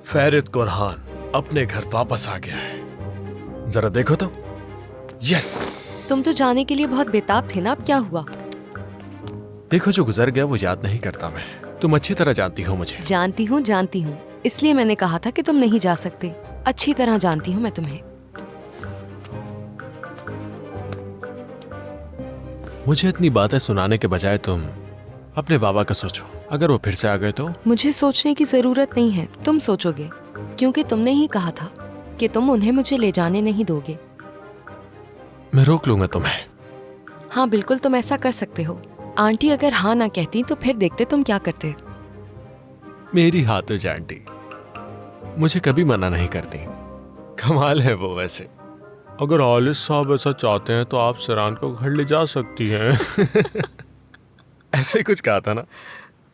फेरित कुरहान अपने घर वापस आ गया है। जरा देखो तो। यस। तुम तो जाने के लिए बहुत बेताब थे ना, अब क्या हुआ? देखो, जो गुजर गया वो याद नहीं करता मैं। तुम अच्छी तरह जानती हो मुझे। जानती हूँ, इसलिए मैंने कहा था कि तुम नहीं जा सकते। अच्छी तरह जानती हूँ मैं तुम्हें। मुझे इतनी बातें सुनाने के बजाय तुम अपने बाबा का सोचो। अगर वो फिर से आ गए तो? मुझे सोचने की जरूरत नहीं है, तुम सोचोगे, क्योंकि तुमने ही कहा था कि तुम उन्हें मुझे ले जाने नहीं दोगे। मैं रोक लूंगा तुम्हें। हाँ बिल्कुल, तुम ऐसा कर सकते हो। आंटी अगर हाँ ना कहती तो फिर देखते तुम क्या करते। मेरी हाथों आंटी मुझे कभी मना नहीं करती। कमाल है वो। वैसे अगर आलिस साहब ऐसा चाहते हैं तो आप सरान को घर ले जा सकती हैं। ऐसे ही कुछ कहा था ना?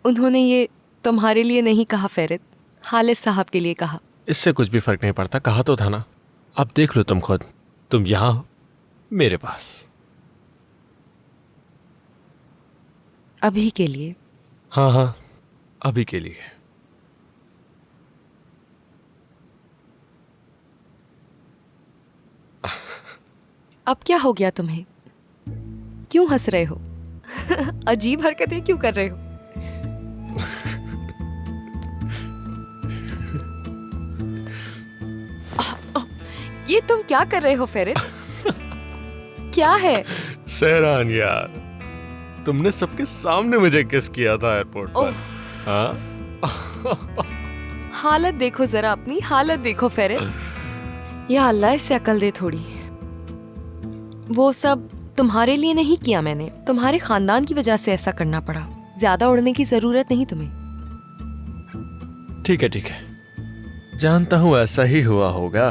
उन्होंने ये तुम्हारे लिए नहीं कहा फेरित, हालिस साहब के लिए कहा। इससे कुछ भी फर्क नहीं पड़ता, कहा तो था ना। अब देख लो तुम खुद, तुम यहाँ हो मेरे पास। अभी के लिए। हाँ, अभी के लिए। अब क्या हो गया तुम्हें? क्यों हंस रहे हो? अजीब हरकतें क्यों कर रहे हो? ये तुम क्या कर रहे हो फेरित? क्या है? सहरान यार, तुमने सबके सामने मुझे किस किया था एयरपोर्ट पर। हाँ? हालत देखो जरा, अपनी हालत देखो फेरित। या अल्लाह, इससे अकल दे थोड़ी। वो सब तुम्हारे लिए नहीं किया मैंने, तुम्हारे खानदान की वजह से ऐसा करना पड़ा। ज्यादा उड़ने की जरूरत नहीं तुम्हें। ठीक है, जानता हूँ ऐसा ही हुआ होगा,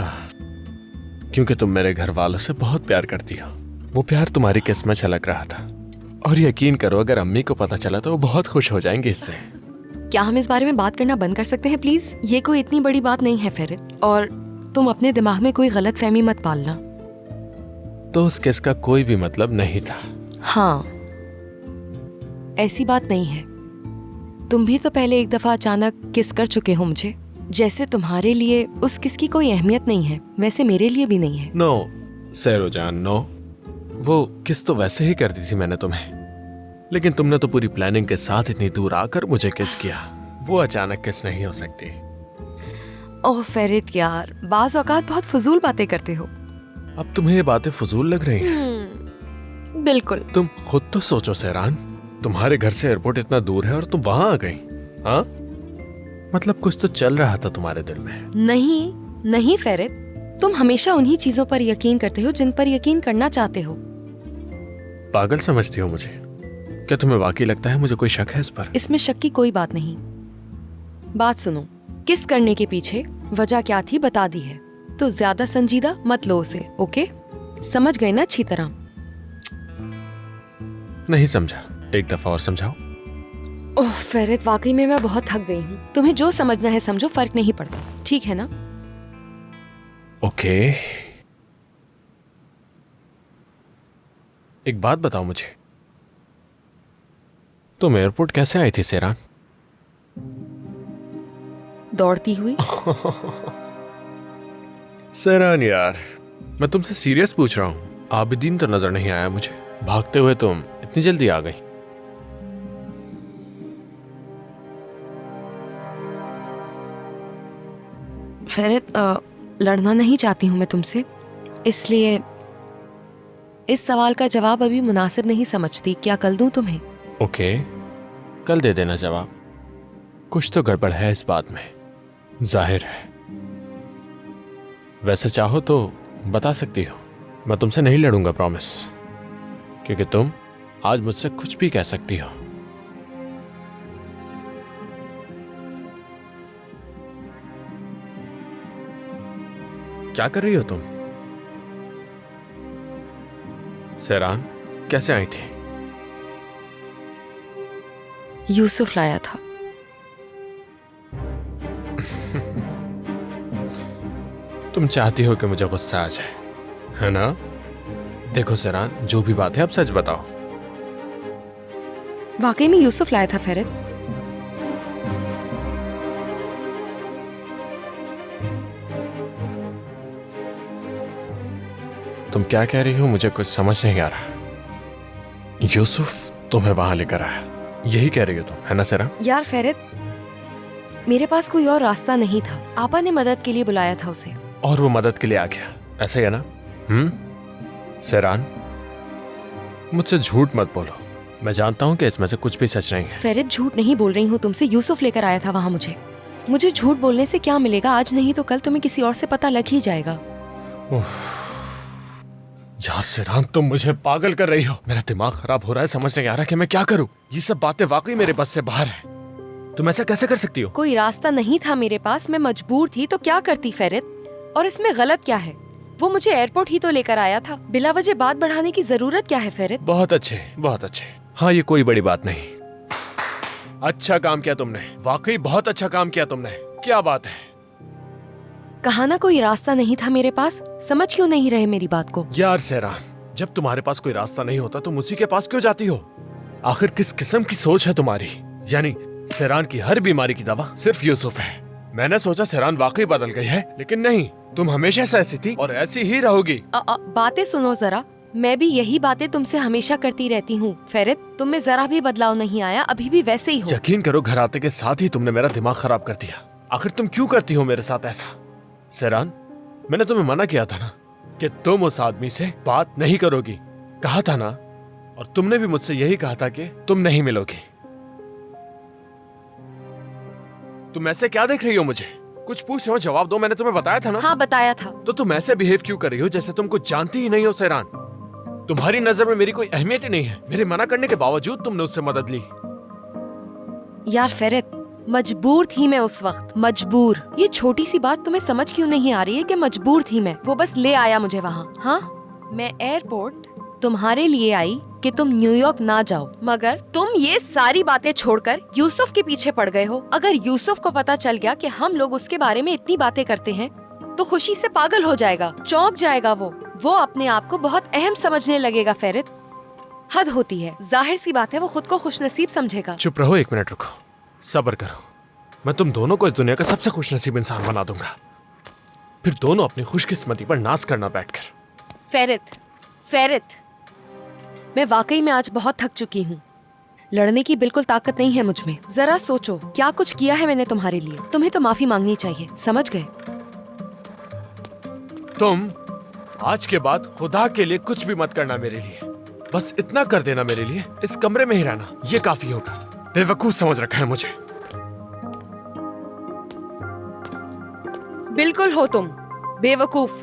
क्योंकि तुम मेरे घर वालों से बहुत प्यार करती हो। वो प्यार तुम्हारी किस्म में छलक रहा था। और यकीन करो, अगर अम्मी को पता चला तो वो बहुत खुश हो जाएंगे इससे। क्या हम इस बारे में बात करना बंद कर सकते हैं प्लीज? ये कोई इतनी बड़ी बात नहीं है फेरित, और तुम अपने दिमाग में कोई गलत फहमी मत पालना। तो उस किस का कोई भी मतलब नहीं था? हाँ, ऐसी बात नहीं है। तुम भी तो पहले एक दफा अचानक किस कर चुके हो मुझे। जैसे तुम्हारे लिए उस किस की कोई अहमियत नहीं है, वैसे मेरे लिए भी नहीं है। नो सैरोजान, नो। वो किस तो वैसे ही कर दी थी मैंने तुम्हें, लेकिन तुमने तो पूरी प्लानिंग के साथ इतनी दूर आकर मुझे किस किया। वो अचानक किस नहीं हो सकती। ओह फेरित यार, बाज़ औकात बहुत फजूल बातें करते हो। अब तुम्हें ये बातें फजूल लग रही हैं? बिल्कुल। तुम खुद तो सोचो सहरान, तुम्हारे घर से एयरपोर्ट इतना दूर है और तुम वहां आ गई। हाँ, मतलब कुछ तो चल रहा था तुम्हारे दिल में। नहीं फेरित, तुम हमेशा उन्हीं चीजों पर यकीन करते हो जिन पर यकीन करना चाहते हो। पागल समझती हो मुझे? क्या तुम्हें वाकई लगता है मुझे कोई शक है इस पर? इसमें शक की कोई बात नहीं। बात सुनो, किस करने के पीछे वजह क्या थी बता दी है, तो ज्यादा संजीदा मत लो उसे। ओके, समझ गए ना अच्छी तरह? नहीं समझा, एक दफा और समझाओ। ओह फेरित, वाकई में मैं बहुत थक गई हूँ। तुम्हें जो समझना है समझो, फर्क नहीं पड़ता, ठीक है ना? ओके, एक बात बताओ मुझे, तुम एयरपोर्ट कैसे आई थी सेरान? दौड़ती हुई। सेरान यार, मैं तुमसे सीरियस पूछ रहा हूँ। आबिदीन तो नजर नहीं आया मुझे। भागते हुए तुम इतनी जल्दी आ गई। फेरित, लड़ना नहीं चाहती हूँ मैं तुमसे, इसलिए इस सवाल का जवाब अभी मुनासिब नहीं समझती। क्या कल दूं तुम्हें? ओके, कल दे देना जवाब। कुछ तो गड़बड़ है इस बात में, जाहिर है। वैसे चाहो तो बता सकती हो, मैं तुमसे नहीं लड़ूंगा, प्रॉमिस। क्योंकि तुम आज मुझसे कुछ भी कह सकती हो। क्या कर रही हो तुम? सेरान, कैसे आई थी? यूसुफ लाया था। तुम चाहती हो कि मुझे गुस्सा आ जाए, है ना? देखो सेरान, जो भी बात है अब सच बताओ। वाकई में यूसुफ लाया था फेरित। तुम क्या कह रही हो? मुझे कुछ समझ नहीं आ रहा। यूसुफ तुम्हें वहां लेकर आया, यही कह रही हो तुम, है ना सेरा? यार फेरित, मेरे पास कोई और रास्ता नहीं था। आपा ने मदद के लिए बुलाया था उसे। और वो मदद के लिए आ गया, ऐसा ही है ना? सेरान, मुझसे झूठ मत बोलो। मैं जानता हूं कि इसमें से कुछ भी सच नहीं है। फेरित, झूठ नहीं बोल रही हूँ तुमसे। यूसुफ लेकर आया था वहां मुझे झूठ बोलने से क्या मिलेगा? आज नहीं तो कल तुम्हें किसी और से पता लग ही जाएगा। यार सेरान, तुम मुझे पागल कर रही हो। मेरा दिमाग खराब हो रहा है, समझ नहीं आ रहा कि मैं क्या करूं। ये सब बातें वाकई मेरे बस से बाहर है। तुम ऐसा कैसे कर सकती हो? कोई रास्ता नहीं था मेरे पास, मैं मजबूर थी तो क्या करती फेरित? और इसमें गलत क्या है? वो मुझे एयरपोर्ट ही तो लेकर आया था। बिला वजह बात बढ़ाने की जरूरत क्या है फेरित? बहुत अच्छे, बहुत अच्छे। हाँ, ये कोई बड़ी बात नहीं। अच्छा काम किया तुमने, वाकई बहुत अच्छा काम किया तुमने। क्या बात है? कहा ना कोई रास्ता नहीं था मेरे पास। समझ क्यों नहीं रहे मेरी बात को? यार सेरान, जब तुम्हारे पास कोई रास्ता नहीं होता तो उसी के पास क्यों जाती हो? आखिर किस किस्म की सोच है तुम्हारी? यानी सेरान की हर बीमारी की दवा सिर्फ यूसुफ है। मैंने सोचा सेरान वाकई बदल गई है, लेकिन नहीं, तुम हमेशा से ऐसी थी और ऐसी ही रहोगी। बातें सुनो जरा। मैं भी यही बातें तुमसे हमेशा करती रहती हूँ फेरित। तुम में जरा भी बदलाव नहीं आया, अभी भी वैसे ही हो। यकीन करो, घर आते के साथ ही तुमने मेरा दिमाग खराब कर दिया। आखिर तुम क्यों करती हो मेरे साथ ऐसा? सेरान, मैंने तुम्हें मना किया था ना कि तुम उस आदमी से बात नहीं करोगी, कहा था ना? और तुमने भी मुझसे यही कहा था कि तुम नहीं मिलोगी। तुम ऐसे क्या देख रही हो मुझे? कुछ पूछ रहे हो, जवाब दो। मैंने तुम्हें बताया था ना। हाँ, बताया था। तो तुम ऐसे बिहेव क्यों कर रही हो जैसे तुम कुछ जानती ही नहीं हो? सेरान, तुम्हारी नजर में मेरी कोई अहमियत ही नहीं है। मेरे मना करने के बावजूद तुमने उससे मदद ली। यार फेरित, मजबूर थी मैं उस वक्त, मजबूर। ये छोटी सी बात तुम्हें समझ क्यों नहीं आ रही है कि मजबूर थी मैं? वो बस ले आया मुझे वहाँ। हाँ, मैं एयरपोर्ट तुम्हारे लिए आई कि तुम न्यूयॉर्क ना जाओ, मगर तुम ये सारी बातें छोड़कर यूसुफ के पीछे पड़ गए हो। अगर यूसुफ को पता चल गया कि हम लोग उसके बारे में इतनी बातें करते हैं तो खुशी से पागल हो जाएगा, चौंक जाएगा। वो अपने आप को बहुत अहम समझने लगेगा फेरित। हद होती है। जाहिर सी बात है वो खुद को खुशनसीब समझेगा। चुप रहो, एक मिनट रुको, सब्र करो। मैं तुम दोनों को इस दुनिया का सबसे खुशनसीब इंसान बना दूंगा। फिर दोनों अपनी खुशकिस्मती पर नाज करना बैठकर। फेरित, मैं वाकई में आज बहुत थक चुकी हूँ। लड़ने की बिल्कुल ताकत नहीं है मुझ में। जरा सोचो क्या कुछ किया है मैंने तुम्हारे लिए। तुम्हें तो माफी मांगनी चाहिए, समझ गए? तुम आज के बाद खुदा के लिए कुछ भी मत करना मेरे लिए। बस इतना कर देना मेरे लिए, इस कमरे में ही रहना, ये काफी होगा। बेवकूफ समझ रखा है मुझे। बिल्कुल हो तुम बेवकूफ।